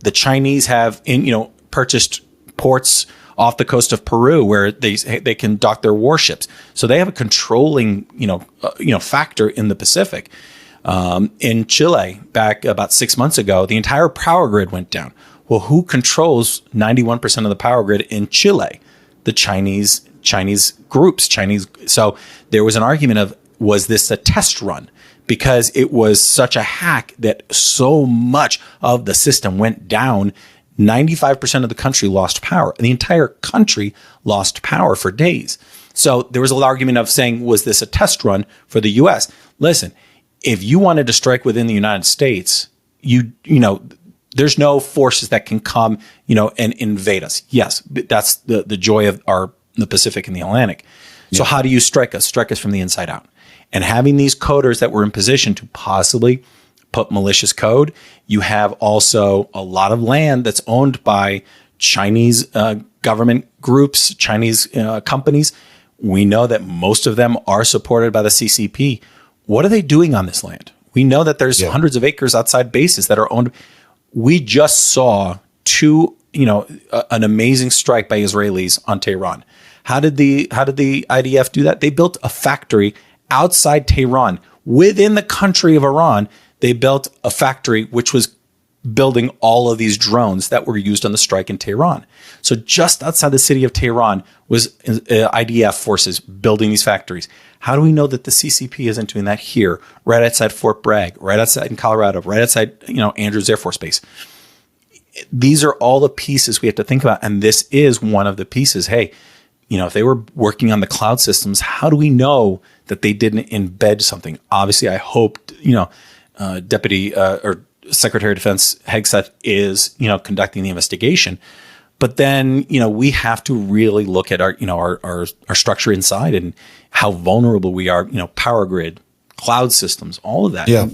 The Chinese have purchased ports off the coast of Peru where they can dock their warships. So they have a controlling, factor in the Pacific. In Chile, back about 6 months ago, the entire power grid went down. Well, who controls 91% of the power grid in Chile? The Chinese groups. So there was an argument of, was this a test run? Because it was such a hack that so much of the system went down. 95% of the country lost power. The entire country lost power for days. So there was an argument of saying, was this a test run for the U.S.? Listen, if you wanted to strike within the United States, there's no forces that can come, and invade us. Yes, that's the joy of the Pacific and the Atlantic. So how do you strike us? Strike us from the inside out. And having these coders that were in position to possibly put malicious code, you have also a lot of land that's owned by Chinese government groups, Chinese companies. We know that most of them are supported by the CCP. What are they doing on this land? We know that there's hundreds of acres outside bases that are owned. We just saw an amazing strike by Israelis on Tehran. How did the IDF do that? They built a factory outside Tehran, within the country of Iran. They built a factory which was building all of these drones that were used on the strike in Tehran. So just outside the city of Tehran was IDF forces building these factories. How do we know that the CCP isn't doing that here, right outside Fort Bragg, right outside in Colorado, right outside Andrews Air Force Base? These are all the pieces we have to think about, and this is one of the pieces. Hey, if they were working on the cloud systems, how do we know that they didn't embed something? Obviously, I hope Deputy or Secretary of Defense Hegseth is conducting the investigation, but then we have to really look at our structure inside and how vulnerable we are. Power grid, cloud systems, all of that. Yeah.